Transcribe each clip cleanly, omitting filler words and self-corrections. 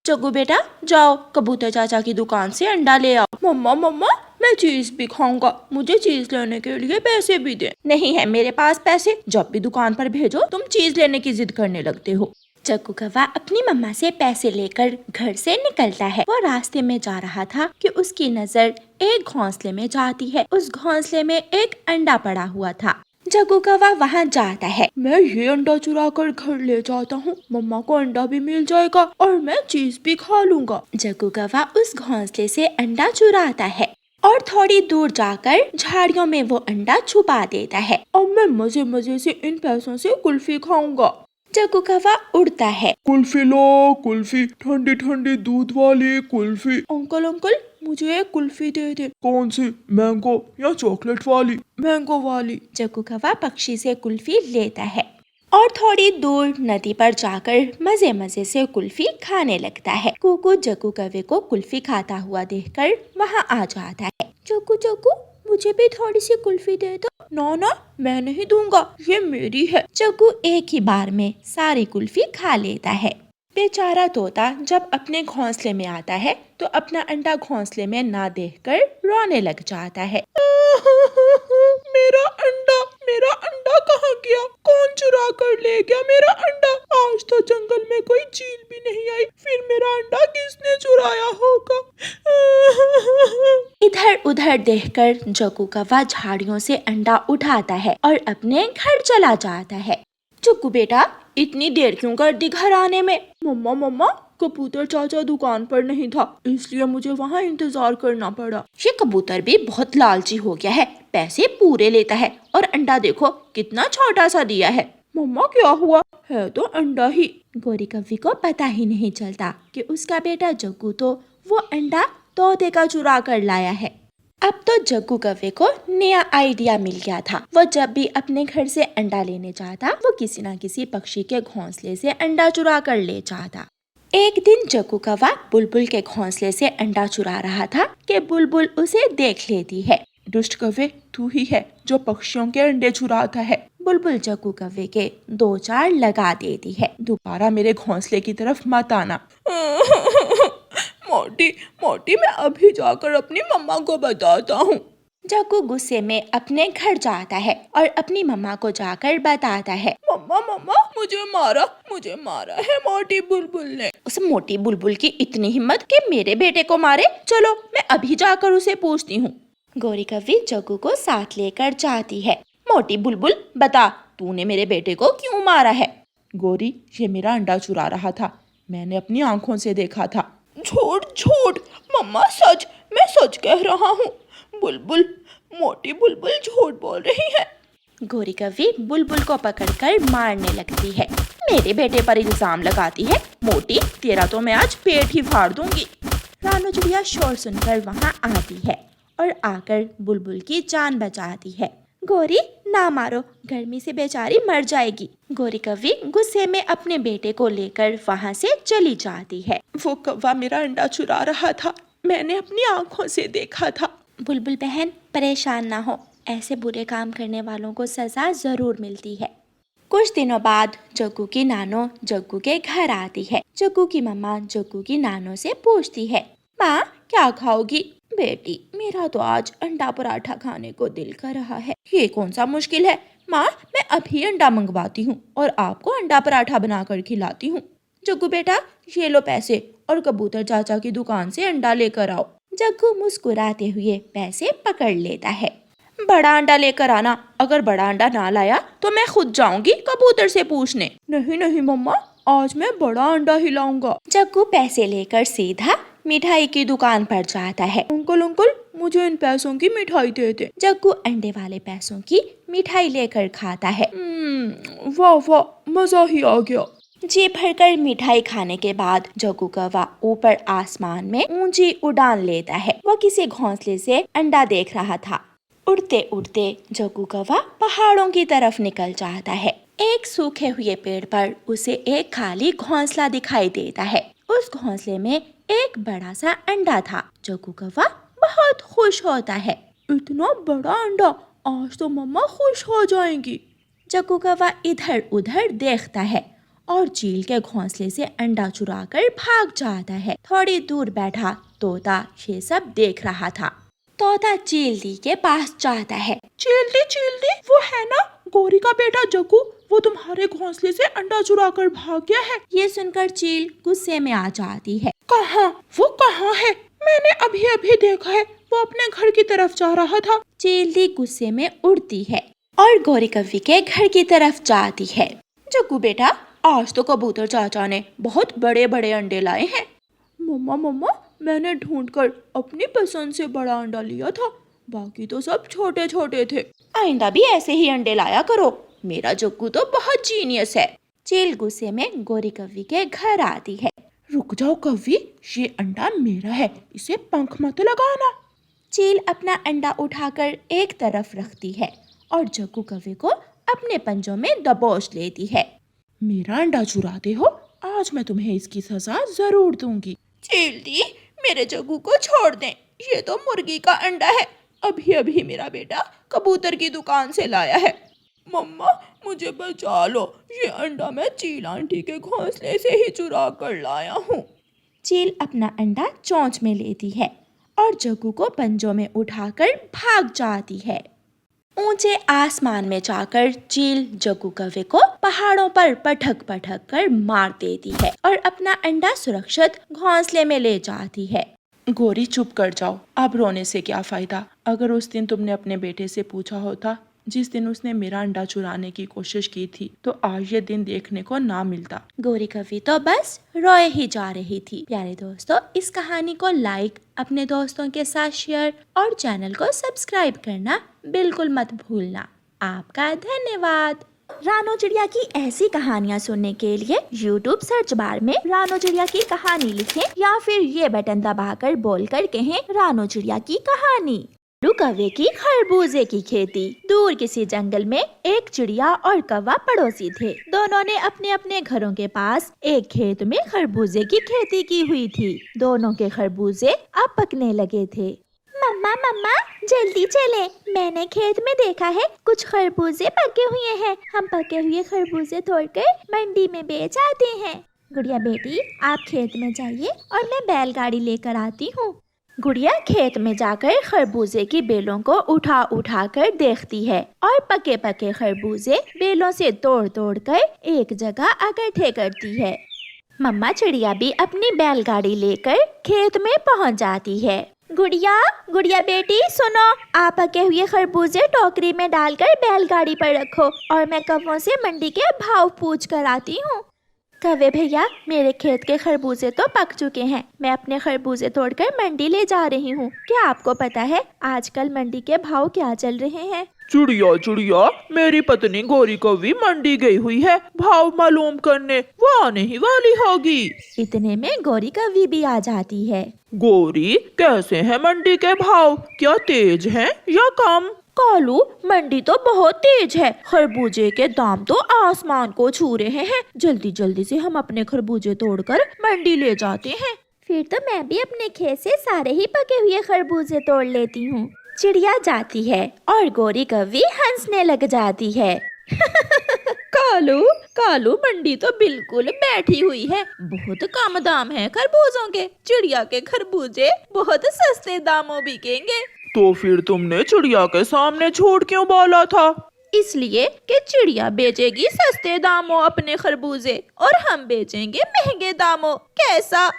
जग्गू बेटा जाओ कबूतर चाचा की दुकान से अंडा ले आओ। मम्मा मम्मा मैं चीज भी खाऊंगा, मुझे चीज लेने के लिए पैसे भी दे। नहीं है मेरे पास पैसे, जब भी दुकान पर भेजो तुम चीज लेने की जिद करने लगते हो। जग्गू कौवा अपनी मम्मा से पैसे लेकर घर से निकलता है। वो रास्ते में जा रहा था कि उसकी नजर एक घोंसले में जाती है। उस घोंसले में एक अंडा पड़ा हुआ था। जग्गू कौवा वहाँ जाता है। मैं ये अंडा चुरा कर घर ले जाता हूँ, मम्मा को अंडा भी मिल जाएगा और मैं चीज भी खा लूंगा। जग्गू कौवा उस घोंसले से अंडा चुराता है और थोड़ी दूर जाकर झाड़ियों में वो अंडा छुपा देता है। अब मैं मजे मजे से इन पैसों से कुल्फी खाऊंगा। जग्गू कौवा उड़ता है। कुल्फी लो कुल्फी, ठंडी ठंडी दूध वाली कुल्फी। अंकल अंकल मुझे एक कुल्फी दे दे। कौन सी, मैंगो या चॉकलेट वाली? मैंगो वाली। जग्गू कौवा पक्षी से कुल्फी लेता है और थोड़ी दूर नदी पर जाकर मजे मजे से कुल्फी खाने लगता है। कुकू जग्गू कौवे को कुल्फी खाता हुआ देखकर वहाँ आ जाता है। जग्गू जग्गू मुझे भी थोड़ी सी कुल्फी दे दो। ना ना मैं नहीं दूंगा, ये मेरी है। जग्गू एक ही बार में सारी कुल्फी खा लेता है। बेचारा तोता जब अपने घोंसले में आता है तो अपना अंडा घोंसले में ना देखकर रोने लग जाता है। मेरा अंडा कहाँ गया? कौन चुरा कर ले गया मेरा अंडा? आज तो जंगल में कोई चील भी नहीं आई, फिर मेरा अंडा किसने चुराया होगा? इधर उधर देखकर जग्गू कौवा झाड़ियों से अंडा उठाता है और अपने घर चला जाता है। जग्गू बेटा इतनी देर क्यों कर दी घर आने में? मम्मा मम्मा कबूतर चाचा दुकान पर नहीं था, इसलिए मुझे वहाँ इंतजार करना पड़ा। ये कबूतर भी बहुत लालची हो गया है, पैसे पूरे लेता है और अंडा देखो कितना छोटा सा दिया है। मम्मा क्या हुआ? है तो अंडा ही। गोरी कव्वी को पता ही नहीं चलता कि उसका बेटा जग्गू तो वो अंडा तोते का चुरा कर लाया है। अब तो जग्गू कव्वे को नया आइडिया मिल गया था। वो जब भी अपने घर से अंडा लेने जाता वो किसी न किसी पक्षी के घोंसले से अंडा चुरा कर ले जाता। एक दिन जग्गू कौवा बुलबुल के घोंसले से अंडा चुरा रहा था कि बुलबुल उसे देख लेती है। दुष्ट कव्वे तू ही है जो पक्षियों के अंडे चुराता है। बुलबुल जग्गू कव्वे के 2-4 लगा देती है। दोबारा मेरे घोंसले की तरफ मत आना। मोटी मोटी मैं अभी जाकर अपनी मम्मा को बताता हूँ। जग्गू गुस्से में अपने घर जाता है और अपनी मम्मा को जाकर बताता है। मम्मा मम्मा मुझे मारा है मोटी बुलबुल ने। उस मोटी बुलबुल की इतनी हिम्मत कि मेरे बेटे को मारे। चलो मैं अभी जाकर उसे पूछती हूँ। गोरी कव्वी जग्गू को साथ लेकर जाती है। मोटी बुलबुल बता तूने मेरे बेटे को क्यों मारा है? गोरी ये मेरा अंडा चुरा रहा था, मैंने अपनी आँखों से देखा था। झूठ मम्मा सच, मैं सच कह रहा हूँ। बुलबुल मोटी बुलबुल झूठ बोल रही है। गोरी कव्वी बुलबुल को पकड़कर मारने लगती है। मेरे बेटे पर इल्जाम लगाती है, मोटी तेरा तो मैं आज पेट ही फाड़ दूंगी। रानू चिड़िया शोर सुनकर वहाँ आती है और आकर बुलबुल की जान बचाती है। गोरी ना मारो, गर्मी से बेचारी मर जाएगी। गोरी कव्वी गुस्से में अपने बेटे को लेकर वहाँ से चली जाती है। वो कौवा मेरा अंडा चुरा रहा था, मैंने अपनी आँखों से देखा था। बुलबुल बहन परेशान ना हो, ऐसे बुरे काम करने वालों को सजा जरूर मिलती है। कुछ दिनों बाद जग्गू की नानो जग्गू के घर आती है। जग्गू की मम्मा जग्गू की नानो से पूछती है, माँ क्या खाओगी? बेटी मेरा तो आज अंडा पराठा खाने को दिल कर रहा है। ये कौन सा मुश्किल है माँ, मैं अभी अंडा मंगवाती हूँ और आपको अंडा पराठा बनाकर खिलाती हूँ। जग्गू बेटा ये लो पैसे और कबूतर चाचा की दुकान से अंडा लेकर आओ। जग्गू मुस्कुराते हुए पैसे पकड़ लेता है। बड़ा अंडा लेकर आना, अगर बड़ा अंडा ना लाया तो मैं खुद जाऊंगी कबूतर से पूछने। नहीं मम्मा आज मैं बड़ा अंडा ही लाऊंगा। जग्गू पैसे लेकर सीधा मिठाई की दुकान पर जाता है। अंकल मुझे इन पैसों की मिठाई दे दे। जग्गू अंडे वाले पैसों की मिठाई लेकर खाता है। वाह मजा ही आ गया। जी भरकर मिठाई खाने के बाद जग्गू कौवा ऊपर आसमान में ऊंची उड़ान लेता है। वो किसी घोंसले से अंडा देख रहा था। उड़ते उड़ते जग्गू कौवा पहाड़ों की तरफ निकल जाता है। एक सूखे हुए पेड़ पर उसे एक खाली घोंसला दिखाई देता है। उस घोंसले में एक बड़ा सा अंडा था। जग्गू कौवा बहुत खुश होता है। इतना बड़ा अंडा, आज तो मम्मा खुश हो जाएंगी। जग्गू कौवा इधर उधर देखता है और चील के घोंसले से अंडा चुराकर भाग जाता है। थोड़ी दूर बैठा तोता ये सब देख रहा था। तोता चील के पास जाता है। चील दी वो है ना गौरी का बेटा जग्गू, वो तुम्हारे घोंसले से अंडा चुरा कर भाग गया है। ये सुनकर चील गुस्से में आ जाती है। कहाँ वो कहाँ है? मैंने अभी अभी देखा है, वो अपने घर की तरफ जा रहा था। चील गुस्से में उड़ती है और गौरी कव्वी के घर की तरफ जाती है। जग्गू बेटा, आज तो कबूतर चाचा ने बहुत बड़े बड़े अंडे लाए हैं। मम्मा मैंने ढूंढकर अपनी पसंद से बड़ा अंडा लिया था, बाकी तो सब छोटे छोटे थे। आइंदा भी ऐसे ही अंडे लाया करो, मेरा जग्गू तो बहुत जीनियस है। चील गुस्से में गौरी कव्वी के घर आती है। रुक जाओ कव्वी, ये अंडा मेरा है, इसे पंख मत लगाना। चील अपना अंडा उठाकर एक तरफ रखती है और जग्गू कव्वी को अपने पंजों में दबोच लेती है। मेरा अंडा चुराते हो, आज मैं तुम्हें इसकी सजा जरूर दूंगी। चील दी, मेरे जग्गू को छोड़ दें, ये तो मुर्गी का अंडा है, अभी अभी मेरा बेटा कबूतर की दुकान से लाया है। मम्मा मुझे बचा लो, ये अंडा मैं चील आंटी के घोंसले से ही चुरा कर लाया हूँ। चील अपना अंडा चोंच में लेती है और जग्गू को पंजों में उठाकर भाग जाती है। ऊंचे आसमान में जाकर चील जग्गू कव्वे को पहाड़ों पर पटक कर मार देती है और अपना अंडा सुरक्षित घोंसले में ले जाती है। गौरी चुप कर जाओ, अब रोने से क्या फायदा। अगर उस दिन तुमने अपने बेटे से पूछा होता, जिस दिन उसने मेरा अंडा चुराने की कोशिश की थी, तो आज ये दिन देखने को ना मिलता। गौरी कव्वी तो बस रोए ही जा रही थी। प्यारे दोस्तों, इस कहानी को लाइक, अपने दोस्तों के साथ शेयर और चैनल को सब्सक्राइब करना बिल्कुल मत भूलना। आपका धन्यवाद। रानो चिड़िया की ऐसी कहानियाँ सुनने के लिए YouTube सर्च बार में रानो चिड़िया की कहानी लिखें या फिर ये बटन दबाकर बोलकर कहें रानो चिड़िया की कहानी। कव्वे की खरबूजे की खेती। दूर किसी जंगल में एक चिड़िया और कौवा पड़ोसी थे। दोनों ने अपने अपने घरों के पास एक खेत में खरबूजे की खेती की हुई थी। दोनों के खरबूजे अब पकने लगे थे। मम्मा जल्दी चले, मैंने खेत में देखा है कुछ खरबूजे पके हुए हैं, हम पके हुए खरबूजे तोड़कर मंडी में बेच आते हैं। गुड़िया बेटी, आप खेत में जाइए और मैं बैलगाड़ी लेकर आती हूँ। गुड़िया खेत में जाकर खरबूजे की बेलों को उठा कर देखती है और पके पके खरबूजे बेलों से तोड़ कर एक जगह इकट्ठे करती है। मम्मा चिड़िया भी अपनी बैलगाड़ी लेकर खेत में पहुंच जाती है। गुड़िया बेटी सुनो, आप पके हुए खरबूजे टोकरी में डालकर बैलगाड़ी पर रखो और मैं कौवों से मंडी के भाव पूछ कर आती हूँ। कव्वे भैया, मेरे खेत के खरबूजे तो पक चुके हैं, मैं अपने खरबूजे तोड़कर मंडी ले जा रही हूँ। क्या आपको पता है आजकल मंडी के भाव क्या चल रहे हैं? चिड़िया, मेरी पत्नी गौरी कव्वी मंडी गई हुई है भाव मालूम करने, वो आने ही वाली होगी। इतने में गौरी कव्वी भी आ जाती है। गौरी, कैसे हैं मंडी के भाव, क्या तेज हैं या कम? कालू, मंडी तो बहुत तेज है, खरबूजे के दाम तो आसमान को छू रहे हैं। जल्दी से हम अपने खरबूजे तोड़कर मंडी ले जाते हैं। फिर तो मैं भी अपने खेत से सारे ही पके हुए खरबूजे तोड़ लेती हूँ। चिड़िया जाती है और गौरी कव्वी हंसने लग जाती है। कालू मंडी तो बिल्कुल बैठी हुई है, बहुत कम दाम है खरबूजों के। चिड़िया के खरबूजे बहुत सस्ते दामों बिकेंगे। तो फिर तुमने चिड़िया के सामने झूठ क्यों बोला था? इसलिए कि चिड़िया बेचेगी सस्ते दामों अपने खरबूजे और हम बेचेंगे महंगे दामों। कैसा?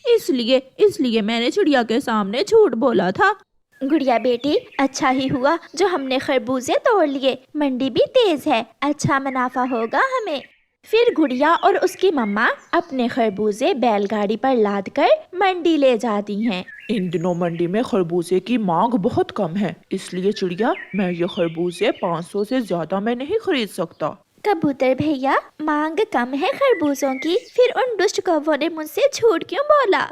इसलिए मैंने चिड़िया के सामने झूठ बोला था। गुड़िया बेटी, अच्छा ही हुआ जो हमने खरबूजे तोड़ लिए, मंडी भी तेज है, अच्छा मुनाफा होगा हमें। फिर गुड़िया और उसकी मम्मा अपने खरबूजे बैलगाड़ी पर लादकर मंडी ले जाती हैं। इन दिनों मंडी में खरबूजे की मांग बहुत कम है, इसलिए चिड़िया, मैं ये खरबूजे 500 से ज्यादा मैं नहीं खरीद सकता। कबूतर भैया, मांग कम है खरबूजों की, फिर उन दुष्ट कौवों ने मुझसे झूठ क्यों बोला?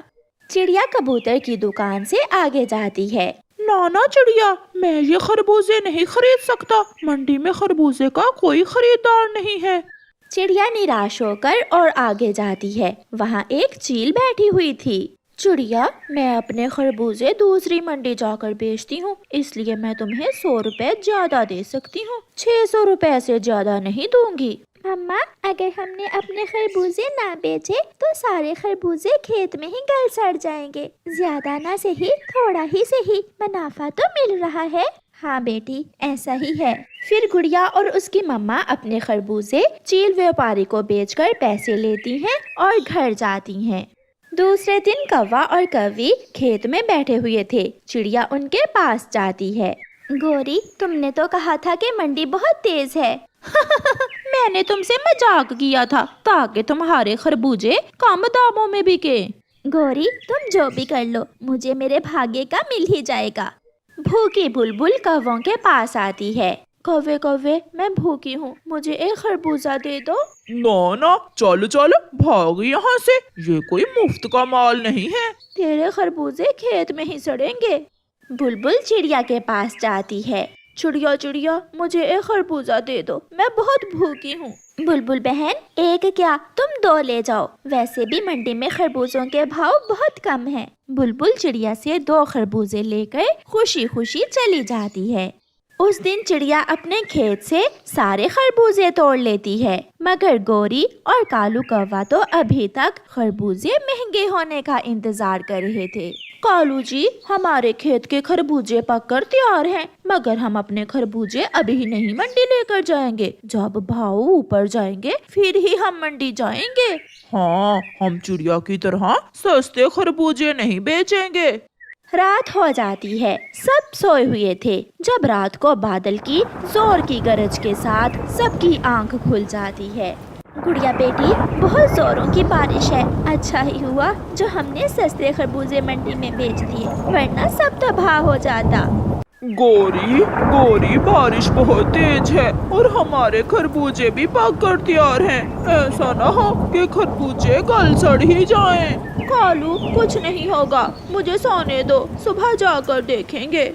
चिड़िया कबूतर की दुकान से आगे जाती है। ना चिड़िया, मैं ये खरबूजे नहीं खरीद सकता, मंडी में खरबूजे का कोई खरीदार नहीं है। चिड़िया निराश होकर और आगे जाती है। वहाँ एक चील बैठी हुई थी। चिड़िया, मैं अपने खरबूजे दूसरी मंडी जाकर बेचती हूँ, इसलिए मैं तुम्हें 100 रुपए ज्यादा दे सकती हूँ, 600 रुपए से ज्यादा नहीं दूंगी। मम्मा, अगर हमने अपने खरबूजे ना बेचे तो सारे खरबूजे खेत में ही गल सड़ जाएंगे। ज्यादा ना सही, थोड़ा ही सही, मुनाफा तो मिल रहा है। हाँ बेटी, ऐसा ही है। फिर गुड़िया और उसकी मम्मा अपने खरबूजे चील व्यापारी को बेचकर पैसे लेती हैं और घर जाती हैं। दूसरे दिन कौवा और कौवी खेत में बैठे हुए थे। चिड़िया उनके पास जाती है। गौरी, तुमने तो कहा था कि मंडी बहुत तेज है। मैंने तुमसे मजाक किया था ताकि तुम्हारे खरबूजे कम दामों में बिके। गौरी, तुम जो भी कर लो, मुझे मेरे भाग्य का मिल ही जाएगा। भूखी बुलबुल कौवों के पास आती है। कौवे कौवे, मैं भूखी हूँ, मुझे एक खरबूजा दे दो। ना ना, चलो चलो भाग यहाँ से, ये कोई मुफ्त का माल नहीं है। तेरे खरबूजे खेत में ही सड़ेंगे। बुलबुल चिड़िया के पास जाती है। चिड़िया चिड़िया, मुझे एक खरबूजा दे दो, मैं बहुत भूखी हूँ। बुलबुल बहन, एक क्या, तुम 2 ले जाओ। वैसे भी मंडी में खरबूजों के भाव बहुत कम हैं। बुलबुल चिड़िया से 2 खरबूजे लेकर खुशी खुशी चली जाती है। उस दिन चिड़िया अपने खेत से सारे खरबूजे तोड़ लेती है, मगर गोरी और कालू कौवा तो अभी तक खरबूजे महंगे होने का इंतजार कर रहे थे। कालू जी, हमारे खेत के खरबूजे पककर तैयार हैं, मगर हम अपने खरबूजे अभी नहीं मंडी लेकर जाएंगे। जब भाव ऊपर जाएंगे फिर ही हम मंडी जाएंगे। हाँ, हम चिड़िया की तरह सस्ते खरबूजे नहीं बेचेंगे। रात हो जाती है। सब सोए हुए थे। जब रात को बादल की जोर की गरज के साथ सबकी आंख खुल जाती है। गुड़िया बेटी, बहुत जोरों की बारिश है। अच्छा ही हुआ जो हमने सस्ते खरबूजे मंडी में बेच दिए, वरना सब तबाह हो जाता। गोरी गोरी, बारिश बहुत तेज है और हमारे खरबूजे भी पककर तैयार हैं। ऐसा ना हो कि खरबूजे गल सड़ ही जाएं। कालू, कुछ नहीं होगा, मुझे सोने दो, सुबह जाकर देखेंगे।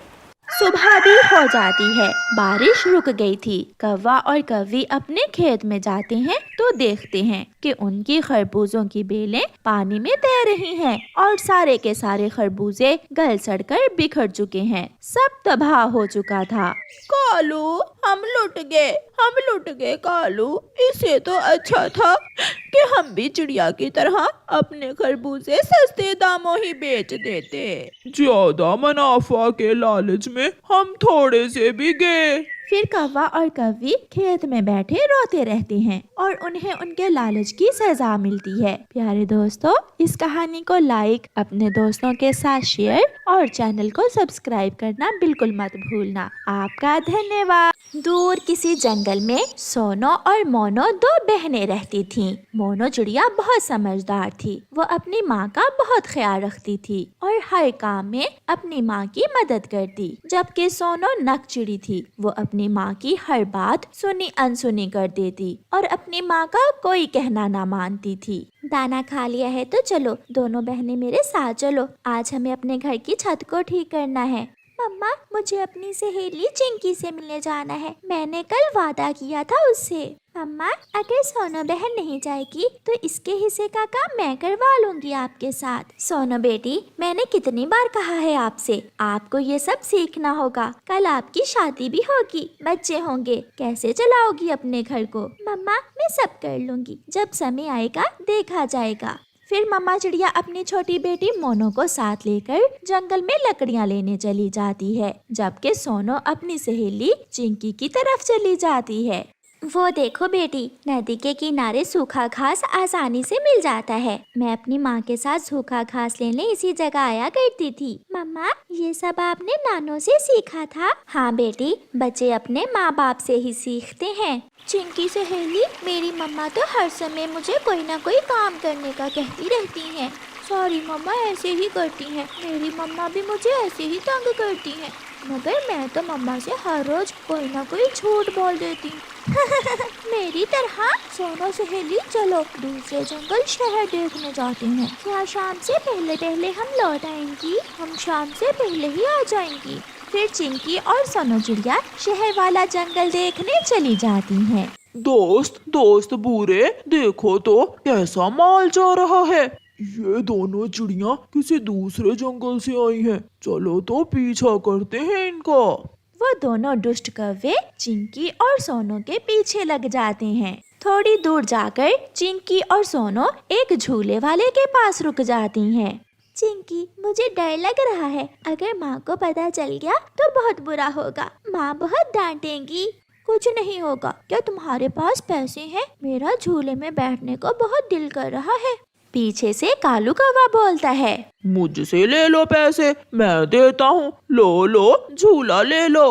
सुबह भी हो जाती है। बारिश रुक गई थी। कौवा और कौवी अपने खेत में जाते हैं तो देखते हैं कि उनकी खरबूजों की बेलें पानी में तैर रही हैं और सारे के सारे खरबूजे गल सड़कर बिखर चुके हैं। सब तबाह हो चुका था। कालू, हम लुट गए कालू। इससे तो अच्छा था कि हम भी चिड़िया की तरह अपने खरबूजे सस्ते दामों ही बेच देते। ज्यादा मुनाफा के लालच में हम थोड़े से भी गए। फिर कौवा और कौवी खेत में बैठे रोते रहते हैं और उन्हें उनके लालच की सजा मिलती है। प्यारे दोस्तों, इस कहानी को लाइक, अपने दोस्तों के साथ शेयर और चैनल को सब्सक्राइब करना बिल्कुल मत भूलना। आपका धन्यवाद। दूर किसी जंगल में सोनो और मोनो 2 बहनें रहती थीं। मोनो चिड़िया बहुत समझदार थी। वो अपनी माँ का बहुत ख्याल रखती थी और हर काम में अपनी माँ की मदद करती, जबकि सोनो नक चिड़ी थी। वो अपनी माँ की हर बात सुनी अनसुनी कर देती और अपनी माँ का कोई कहना ना मानती थी। दाना खा लिया है तो चलो, दोनों बहनें मेरे साथ चलो। आज हमें अपने घर की छत को ठीक करना है। मम्मा, मुझे अपनी सहेली चिंकी से मिलने जाना है। मैंने कल वादा किया था उससे। मम्मा, अगर सोनो बहन नहीं जाएगी तो इसके हिस्से का काम मैं करवा लूंगी आपके साथ। सोनो बेटी, मैंने कितनी बार कहा है आपसे, आपको ये सब सीखना होगा। कल आपकी शादी भी होगी, बच्चे होंगे, कैसे चलाओगी अपने घर को? मम्मा, मैं सब कर लूंगी, जब समय आएगा देखा जाएगा। फिर मम्मा चिड़िया अपनी छोटी बेटी मोनो को साथ लेकर जंगल में लकड़ियाँ लेने चली जाती है, जबकि सोनो अपनी सहेली चिंकी की तरफ चली जाती है। वो देखो बेटी, नदी के किनारे सूखा घास आसानी से मिल जाता है। मैं अपनी माँ के साथ सूखा घास लेने इसी जगह आया करती थी। मम्मा, ये सब आपने नानों से सीखा था? हाँ बेटी, बच्चे अपने माँ बाप से ही सीखते हैं। चिंकी सहेली, मेरी मम्मा तो हर समय मुझे कोई ना कोई काम करने का कहती रहती हैं। सॉरी मम्मा, ऐसे ही करती हैं। मेरी मम्मा भी मुझे ऐसे ही तंग करती हैं, मगर मैं तो मम्मा से हर रोज कोई ना कोई झूठ बोल देती हूँ। मेरी तरह। सोनो सहेली, चलो दूसरे जंगल शहर देखने जाते हैं। क्या शाम से पहले हम लौट आएंगी? हम शाम से पहले ही आ जाएंगी। फिर चिंकी और सोनो चिड़िया शहर वाला जंगल देखने चली जाती हैं। दोस्त बूरे, देखो तो कैसा माल जा रहा है। ये दोनों चिड़िया किसी दूसरे जंगल से आई हैं। चलो तो पीछा करते हैं इनका। वो दोनों दुष्ट कौवे चिंकी और सोनो के पीछे लग जाते हैं। थोड़ी दूर जाकर चिंकी और सोनो एक झूले वाले के पास रुक जाती हैं। चिंकी, मुझे डर लग रहा है। अगर माँ को पता चल गया तो बहुत बुरा होगा। माँ बहुत डांटेंगी। कुछ नहीं होगा। क्या तुम्हारे पास पैसे हैं? मेरा झूले में बैठने को बहुत दिल कर रहा है। पीछे से कालू कौवा बोलता है। मुझसे ले लो पैसे, मैं देता हूँ। लो लो, झूला ले लो।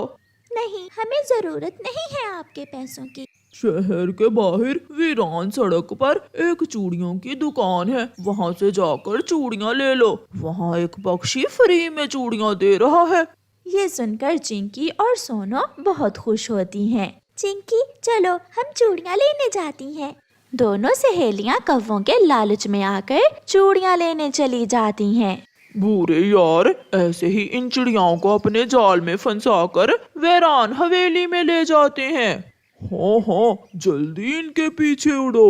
नहीं, हमें जरूरत नहीं है आपके पैसों की। शहर के बाहर वीरान सड़क पर एक चूड़ियों की दुकान है, वहाँ से जाकर चूड़ियाँ ले लो। वहाँ एक पक्षी फ्री में चूड़ियाँ दे रहा है। ये सुनकर चिंकी और सोनो बहुत खुश होती हैं। चिंकी, चलो हम चूड़ियाँ लेने जाती हैं। दोनों सहेलियाँ कौवों के लालच में आकर चूड़ियाँ लेने चली जाती हैं। बुरे यार, ऐसे ही इन चिड़ियाओं को अपने जाल में फंसाकर वीरान हवेली में ले जाते हैं। हाँ हाँ, जल्दी इनके पीछे उड़ो।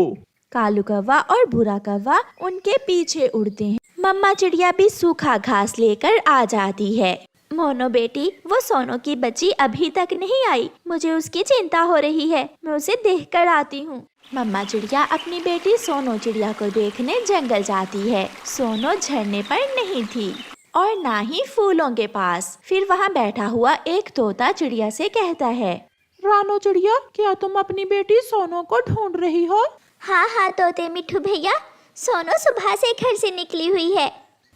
कालू कौवा और भूरा कौवा उनके पीछे उड़ते हैं। मम्मा चिड़िया भी सूखा घास लेकर आ जाती है। मोनो बेटी, वो सोनो की बच्ची अभी तक नहीं आई। मुझे उसकी चिंता हो रही है। मैं उसे देख कर आती हूँ। मम्मा चिड़िया अपनी बेटी सोनो चिड़िया को देखने जंगल जाती है। सोनो झरने पर नहीं थी और ना ही फूलों के पास। फिर वहाँ बैठा हुआ एक तोता चिड़िया से कहता है। रानो चिड़िया, क्या तुम अपनी बेटी सोनो को ढूंढ रही हो? हाँ हाँ तोते मिठू भैया, सोनो सुबह से घर से निकली हुई है।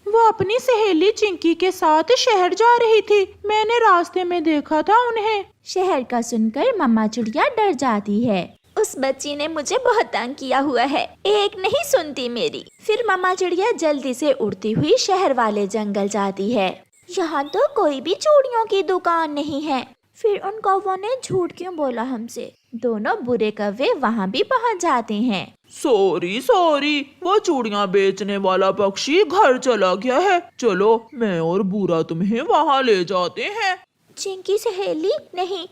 वो अपनी सहेली चिंकी के साथ शहर जा रही थी। मैंने रास्ते में देखा था उन्हें। शहर का सुनकर मम्मा चिड़िया डर जाती है। उस बच्ची ने मुझे बहुत तंग किया हुआ है, एक नहीं सुनती मेरी। फिर मम्मा चिड़िया जल्दी से उड़ती हुई शहर वाले जंगल जाती है। यहाँ तो कोई भी चूड़ियों की दुकान नहीं है। फिर उन कौवों ने झूठ क्यों बोला हमसे? दोनों बुरे कौवे वहाँ भी पहुँच जाते हैं। सॉरी सॉरी, वो चूड़ियाँ बेचने वाला पक्षी घर चला गया है। चलो, मैं और बुरा तुम्हें वहाँ ले जाते हैं। चिंकी सहेली, नहीं,